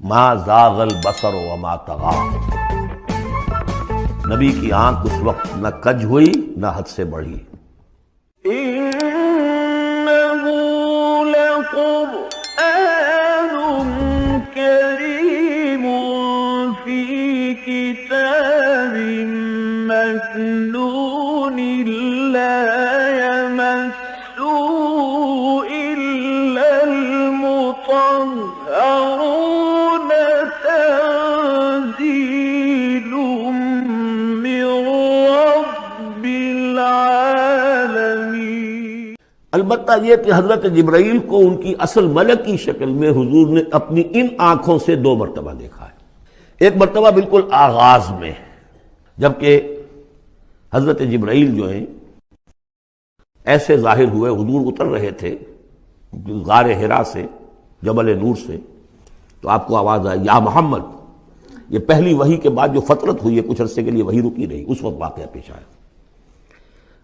ما زاغ البصر وما طغى، نبی کی آنکھ اس وقت نہ کج ہوئی نہ حد سے بڑھی۔ إنه لقرآن كريم في كتاب مكنون لا يمسه إلا المطهرون تنزيل من رب العالمين۔ البتہ یہ کہ حضرت جبرائیل کو ان کی اصل ملکی شکل میں حضور نے اپنی ان آنکھوں سے 2 مرتبہ دیکھا ہے۔ ایک مرتبہ بالکل آغاز میں، جبکہ حضرت جبرائیل جو ہیں ایسے ظاہر ہوئے، حضور اتر رہے تھے غار حرا سے، جبل نور سے، تو آپ کو آواز آئی یا محمد۔ یہ پہلی وحی کے بعد جو فترت ہوئی ہے، کچھ عرصے کے لیے وحی رکی رہی، اس وقت واقعہ پیش آیا۔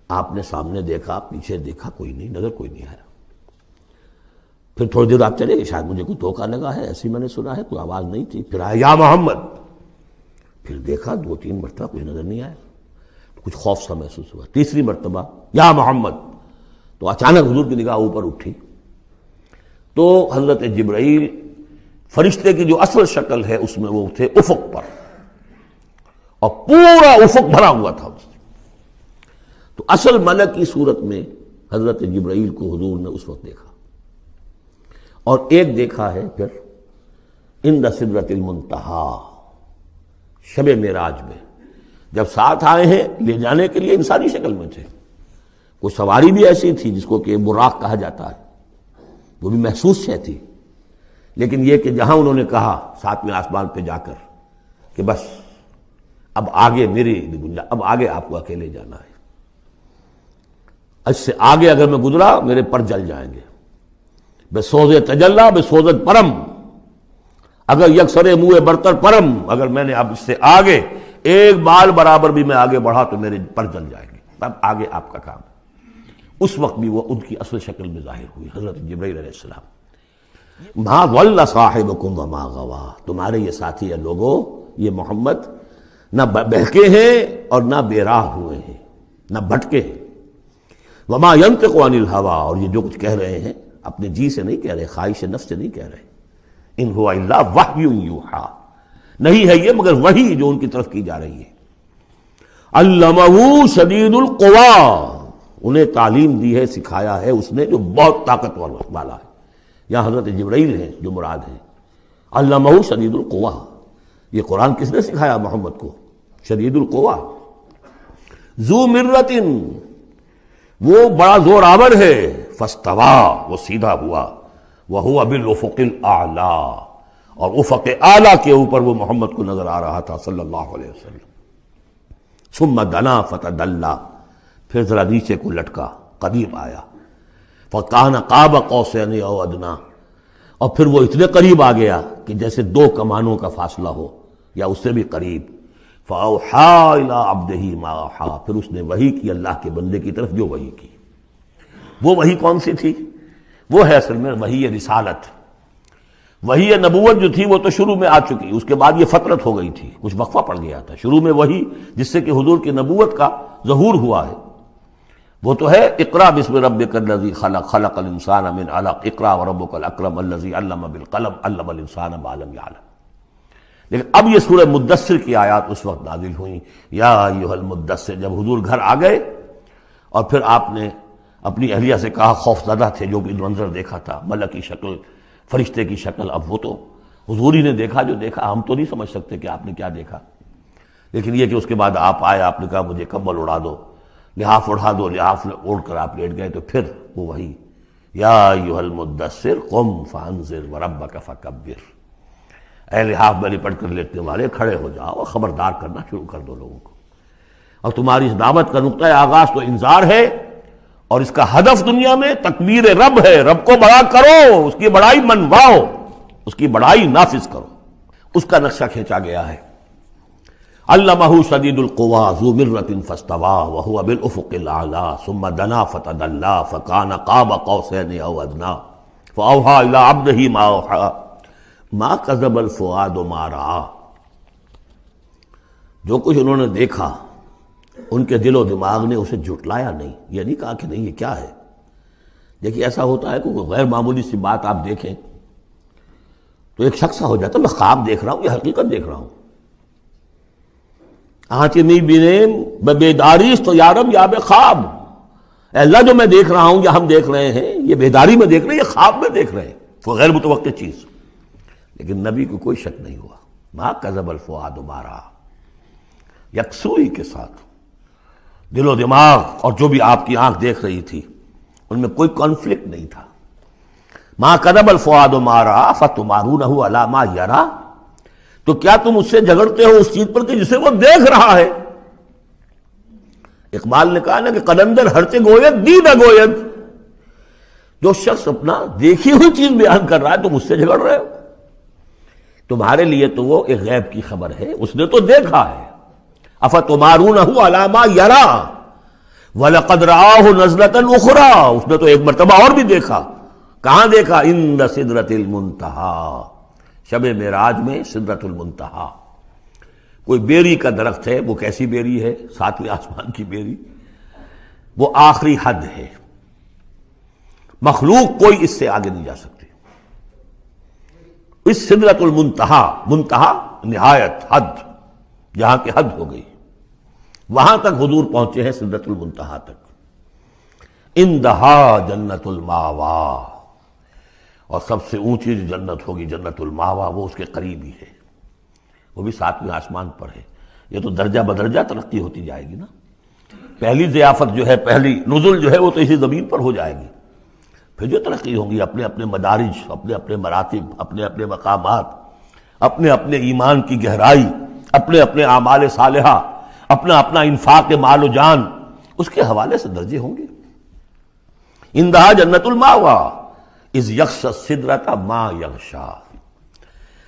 آپ نے سامنے دیکھا، پیچھے دیکھا، کوئی نہیں، نظر کوئی نہیں آیا۔ پھر تھوڑی دیر آپ چلے، شاید مجھے کوئی دھوکہ لگا ہے، ایسی میں نے سنا ہے، کوئی آواز نہیں تھی۔ پھر آیا یا محمد، پھر دیکھا 2-3 مرتبہ کچھ نظر نہیں آیا، کچھ خوف سا محسوس ہوا۔ تیسری مرتبہ یا محمد، تو اچانک حضور کی نگاہ اوپر اٹھی، تو حضرت جبرائیل فرشتے کی جو اصل شکل ہے اس میں وہ تھے افق پر، اور پورا افق بھرا ہوا تھا۔ تو اصل ملک کی صورت میں حضرت جبرائیل کو حضور نے اس وقت دیکھا، اور ایک دیکھا ہے پھر عند سدرۃ المنتہا، شب معراج میں، جب ساتھ آئے ہیں لے جانے کے لیے انسانی شکل میں تھے۔ کوئی سواری بھی ایسی تھی جس کو کہ براق کہا جاتا ہے، وہ بھی محسوس شے تھی، لیکن یہ کہ جہاں انہوں نے کہا 7ویں آسمان پہ جا کر کہ بس اب آگے میری گنجائش، اب آگے آپ کو اکیلے جانا ہے، اس سے آگے اگر میں گزرا میرے پر جل جائیں گے، بے سوز تجلا بے سوزت پرم، اگر یکسر منہ برتر پرم، اگر میں نے اب اس سے آگے ایک بال برابر بھی میں آگے بڑھا تو میرے پر جل جائیں گے، اب آگے آپ کا کام ہے۔ اس وقت بھی وہ ان کی اصل شکل میں ظاہر ہوئی حضرت جبرائیل علیہ السلام۔ ما ضل صاحبکم وما غوا، تمہارے یہ ساتھی ہے لوگوں، یہ محمد نہ بہکے ہیں اور نہ بے راہ ہوئے ہیں، نہ بھٹکے ہیں۔ وما ينطق عن الهوى، اور یہ جو کچھ کہہ رہے ہیں اپنے جی سے نہیں کہہ رہے، خواہش نفس سے نہیں کہہ رہے، ان هو الا وحی یوحی، نہیں ہے یہ مگر وحی جو ان کی طرف کی جا رہی ہے۔ علمہ شدید القوی، انہیں تعلیم دی ہے، سکھایا ہے اس نے جو بہت طاقتور والا ہے۔ یہاں حضرت جبرائیل ہیں جو مراد ہیں۔ علمہ شدید القوی، یہ قرآن کس نے سکھایا محمد کو؟ شدید القوی، ذو مرۃ، وہ بڑا زور آور ہے، فاستوی، وہ سیدھا ہوا، وہو بالافق الاعلی، اور افق اعلیٰ کے اوپر وہ محمد کو نظر آ رہا تھا صلی اللہ علیہ وسلم۔ ثم دنا فتدلی، پھر ذرا نیچے کو لٹکا، قریب آیا، فکان قاب قوسین او ادنی، اور پھر وہ اتنے قریب آ گیا کہ جیسے 2 کمانوں کا فاصلہ ہو یا اس سے بھی قریب۔ فاوحی الی عبدہ ما اوحی، پھر اس نے وحی کی اللہ کے بندے کی طرف جو وحی کی۔ وہ وحی کون سی تھی؟ وہ ہے اصل میں وحی رسالت۔ وحی نبوت جو تھی وہ تو شروع میں آ چکی، اس کے بعد یہ فترت ہو گئی تھی، کچھ وقفہ پڑ گیا تھا۔ شروع میں وحی جس سے کہ حضور کی نبوت کا ظہور ہوا ہے وہ تو ہے اقرا بسم ربک الذی خلق، خلق الانسان من علق، اقرا وربک الاکرم الذی علم بالقلم، علم الانسان ما لم یعلم۔ لیکن اب یہ سورہ مدثر کی آیات اس وقت نازل ہوئیں، یا ایھا المدثر، جب حضور گھر آ گئے اور پھر آپ نے اپنی اہلیہ سے کہا، خوف زدہ تھے، جو بھی منظر دیکھا تھا، ملک کی شکل، فرشتے کی شکل، اب وہ تو حضور ہی نے دیکھا جو دیکھا، ہم تو نہیں سمجھ سکتے کہ آپ نے کیا دیکھا، لیکن یہ کہ اس کے بعد آپ آئے، آپ نے کہا مجھے کمبل اڑا دو، لحاف اڑا دو، لحاف اوڑھ کر آپ لیٹ گئے، تو پھر وہ وہی یا ایھا المدثر قم فانذر وربک فکبر، اے لحاف میں لپٹ کر لیٹنے والے کھڑے ہو جاؤ اور خبردار کرنا شروع کر دو لوگوں کو۔ اور تمہاری اس دعوت کا نقطۂ آغاز تو انذار ہے، اور اس کا ہدف دنیا میں تکبیر رب ہے، رب کو بڑا کرو، اس کی بڑائی منواؤ، اس کی بڑائی نافذ کرو، اس کا نقشہ کھینچا گیا ہے۔ علمہ شدید القوی ذو مرۃ فاستوی وہو بالافق الاعلی ثم دنا فتدلی فکان قاب قوسین او ادنی فاوحی الی عبدہ ما اوحی ما کذب الفؤاد ما رأى، جو کچھ انہوں نے دیکھا ان کے دل و دماغ نے اسے جھٹلایا نہیں، یہ نہیں کہا کہ نہیں یہ کیا ہے۔ دیکھیے ایسا ہوتا ہے کہ کوئی غیر معمولی سی بات آپ دیکھیں تو ایک شخص ہو جاتا ہے میں خواب دیکھ رہا ہوں یا حقیقت دیکھ رہا ہوں۔ آنچ نہیں بینے میں بیداری تو یارم یا بے خواب، اے اللہ جو میں دیکھ رہا ہوں یا ہم دیکھ رہے ہیں یہ بیداری میں دیکھ رہے ہیں یہ خواب میں دیکھ رہے ہیں، وہ غیر متوقع چیز۔ لیکن نبی کو کوئی شک نہیں ہوا، ما کذب الفؤاد ما رأى، یکسوئی کے ساتھ دل و دماغ اور جو بھی آپ کی آنکھ دیکھ رہی تھی ان میں کوئی کانفلکٹ نہیں تھا۔ ما کذب الفؤاد ما رأى فتمارونہ علی ما یری، تو کیا تم اس سے جھگڑتے ہو اس چیز پر کہ جسے وہ دیکھ رہا ہے؟ اقبال نے کہا نا کہ قلندر ہرچے گوید دید گوید، جو شخص اپنا دیکھی ہوئی چیز بیان کر رہا ہے تم اس سے جھگڑ رہے ہو، تمہارے لیے تو وہ ایک غیب کی خبر ہے، اس نے تو دیکھا ہے۔ افتمارونہ علی ما یری وَلَقَدْ رَآهُ نَزْلَةً أُخْرَىٰ، اس نے تو ایک مرتبہ اور بھی دیکھا۔ کہاں دیکھا؟ عند سدرۃ المنتہیٰ، شب معراج میں سدرۃ المنتہیٰ، کوئی بیری کا درخت ہے، وہ کیسی بیری ہے؟ ساتویں آسمان کی بیری، وہ آخری حد ہے، مخلوق کوئی اس سے آگے نہیں جا سکتی۔ اس سدرۃ المنتہیٰ، منتہا نہایت، حد، جہاں کی حد ہو گئی، وہاں تک حضور پہنچے ہیں، سدرۃ المنتہیٰ تک۔ اندہا جنت الماوا، اور سب سے اونچی جو جنت ہوگی جنت الماوا، وہ اس کے قریب ہی ہے، وہ بھی ساتویں آسمان پر ہے۔ یہ تو درجہ بدرجہ ترقی ہوتی جائے گی نا، پہلی ضیافت جو ہے، پہلی نزل جو ہے وہ تو اسی زمین پر ہو جائے گی، پھر جو ترقی ہوگی اپنے اپنے مدارج، اپنے اپنے مراتب، اپنے اپنے مقامات، اپنے اپنے ایمان کی گہرائی، اپنے اپنے اعمال صالحہ، اپنا اپنا انفاق مال و جان، اس کے حوالے سے درجے ہوں گے۔ اندہا جنت الماوا اذ یغشی السدرۃ ما یغشی،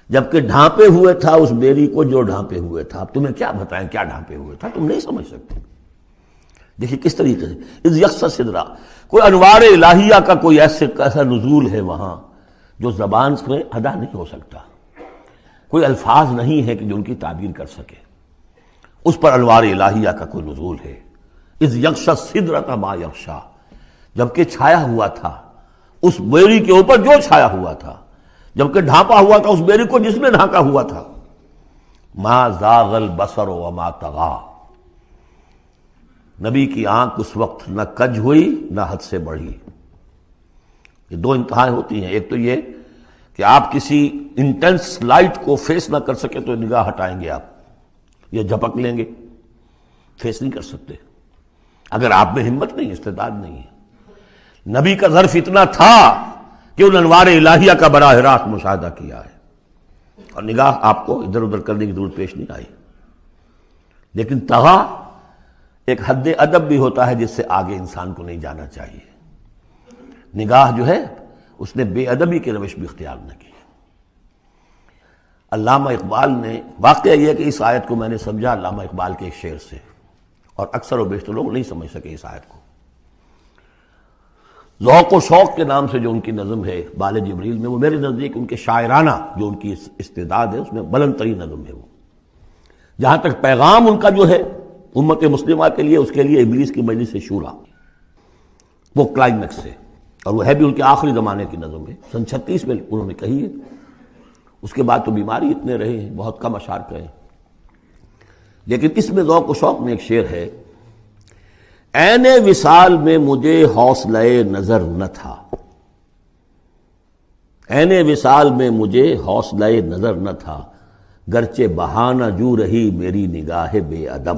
جبکہ ڈھانپے ہوئے تھا اس بیری کو جو ڈھانپے ہوئے تھا۔ اب تمہیں کیا بتائیں کیا ڈھانپے ہوئے تھا، تم نہیں سمجھ سکتے۔ دیکھیے کس طریقے سے اذ یغشی السدرہ، کوئی انوار الہیہ کا کوئی ایسا نزول ہے وہاں جو زبان سے ادا نہیں ہو سکتا، کوئی الفاظ نہیں ہے کہ جو ان کی تعبیر کر سکے، اس پر انوار الہیہ کا کوئی نزول ہے۔ اذ یغشی السدرۃ ما یغشی، جبکہ چھایا ہوا تھا اس بیری کے اوپر جو چھایا ہوا تھا، جبکہ ڈھانپا ہوا تھا اس بیری کو جس نے ڈھانکا ہوا تھا۔ ما زاغ البصر وما طغی، نبی کی آنکھ اس وقت نہ کج ہوئی نہ حد سے بڑھی۔ یہ دو انتہائیں ہوتی ہیں، ایک تو یہ کہ آپ کسی انٹینس لائٹ کو فیس نہ کر سکے تو نگاہ ہٹائیں گے آپ، یہ جھپک لیں گے، فیس نہیں کر سکتے اگر آپ میں ہمت نہیں، استعداد نہیں ہے۔ نبی کا ظرف اتنا تھا کہ ان انوار الہیہ کا براہ راست مشاہدہ کیا ہے، اور نگاہ آپ کو ادھر ادھر کرنے کی ضرورت پیش نہیں آئی۔ لیکن طغا ایک حد ادب بھی ہوتا ہے جس سے آگے انسان کو نہیں جانا چاہیے۔ نگاہ جو ہے اس نے بے ادبی کی روش بھی اختیار نہ کی۔ علامہ اقبال نے، واقعہ یہ کہ اس آیت کو میں نے سمجھا علامہ اقبال کے ایک شعر سے، اور اکثر و بیشتر لوگ نہیں سمجھ سکے اس آیت کو۔ ذوق و شوق کے نام سے جو ان کی نظم ہے بال جبریل میں، وہ میرے نزدیک ان کے شاعرانہ جو ان کی استعداد ہے اس میں بلند ترین نظم ہے وہ، جہاں تک پیغام ان کا جو ہے امت مسلمہ کے لیے، اس کے لیے ابلیس کی مجلس شورا، وہ کلائمیکس ہے، اور وہ ہے بھی ان کے آخری زمانے کی نظم ہے، سن 36 میں انہوں نے کہی ہے۔ اس کے بعد تو بیماری اتنے رہے ہیں، بہت کم اشعار کہے، لیکن اس میں ذوق و شوق میں ایک شعر ہے، عین وصال میں مجھے حوصلہ نظر نہ تھا، عین وصال میں مجھے حوصلہ نظر نہ تھا، گرچہ بہانہ جو رہی میری نگاہ بے ادب،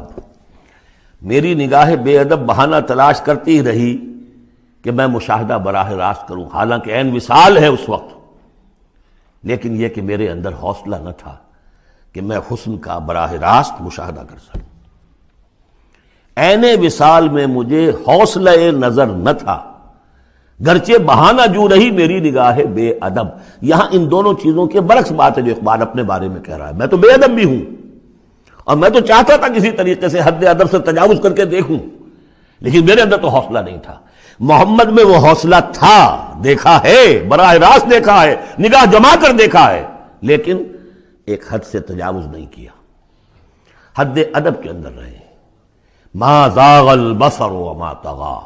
میری نگاہ بے ادب بہانہ تلاش کرتی رہی کہ میں مشاہدہ براہ راست کروں، حالانکہ عین وصال ہے اس وقت، لیکن یہ کہ میرے اندر حوصلہ نہ تھا کہ میں حسن کا براہ راست مشاہدہ کر سکوں۔ عین وصال میں مجھے حوصلہ نظر نہ تھا، گرچہ بہانہ جو رہی میری نگاہ بے ادب۔ یہاں ان دونوں چیزوں کے برعکس بات ہے جو اقبال اپنے بارے میں کہہ رہا ہے، میں تو بے ادب بھی ہوں، اور میں تو چاہتا تھا کسی طریقے سے حد ادب سے تجاوز کر کے دیکھوں، لیکن میرے اندر تو حوصلہ نہیں تھا۔ محمد میں وہ حوصلہ تھا، دیکھا ہے، براہ راست دیکھا ہے، نگاہ جما کر دیکھا ہے، لیکن ایک حد سے تجاوز نہیں کیا، حد ادب کے اندر رہے۔ ما زاغ البصر وما طغى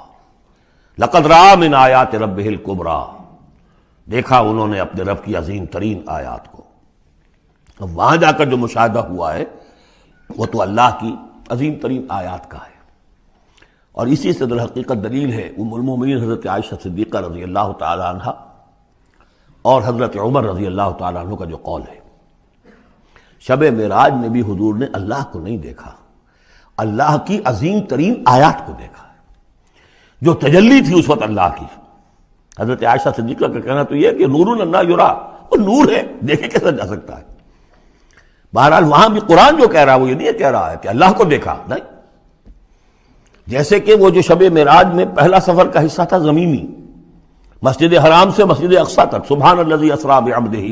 لقد رأى من آیات ربہ الکبریٰ، دیکھا انہوں نے اپنے رب کی عظیم ترین آیات کو۔ اب وہاں جا کر جو مشاہدہ ہوا ہے وہ تو اللہ کی عظیم ترین آیات کا ہے، اور اسی سے در حقیقت دلیل ہے ام المومنین حضرت عائشہ صدیقہ رضی اللہ تعالی عنہ اور حضرت عمر رضی اللہ تعالی عنہ کا جو قول ہے۔ شب معراج میں بھی حضور نے اللہ کو نہیں دیکھا، اللہ کی عظیم ترین آیات کو دیکھا ہے جو تجلی تھی اس وقت اللہ کی۔ حضرت عائشہ صدیقہ کا کہنا تو یہ ہے کہ نور لا یرا، وہ نور ہے، دیکھے کیسا جا سکتا ہے۔ بہرحال وہاں بھی قرآن جو کہہ رہا ہے وہ یہ نہیں کہہ رہا ہے کہ اللہ کو دیکھا، نہیں، جیسے کہ وہ جو شب معراج میں پہلا سفر کا حصہ تھا زمینی، مسجد حرام سے مسجد اقصی تک، سبحان الذی اسریٰ بعبدہ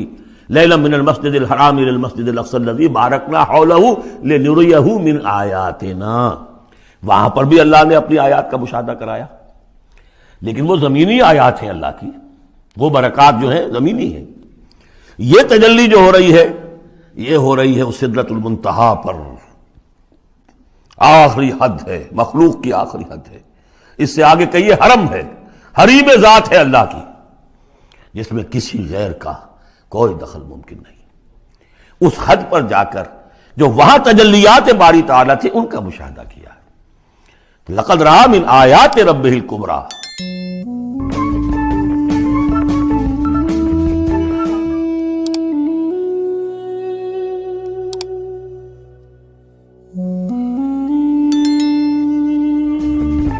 لیلا من المسجد الحرام الى المسجد الاقصی الذی بارکنا حولہ لنریہ من آیاتنا، وہاں پر بھی اللہ نے اپنی آیات کا مشاہدہ کرایا، لیکن وہ زمینی آیات ہیں اللہ کی، وہ برکات جو ہیں زمینی ہیں۔ یہ تجلی جو ہو رہی ہے یہ ہو رہی ہے اس سدرۃ المنتہا پر، آخری حد ہے، مخلوق کی آخری حد ہے، اس سے آگے کہیے حرم ہے، حریم ذات ہے اللہ کی، جس میں کسی غیر کا کوئی دخل ممکن نہیں۔ اس حد پر جا کر جو وہاں تجلیات باری تعالیٰ تھے ان کا مشاہدہ کیا ہے۔ لقد رأى من آیات ربہ الکبریٰ،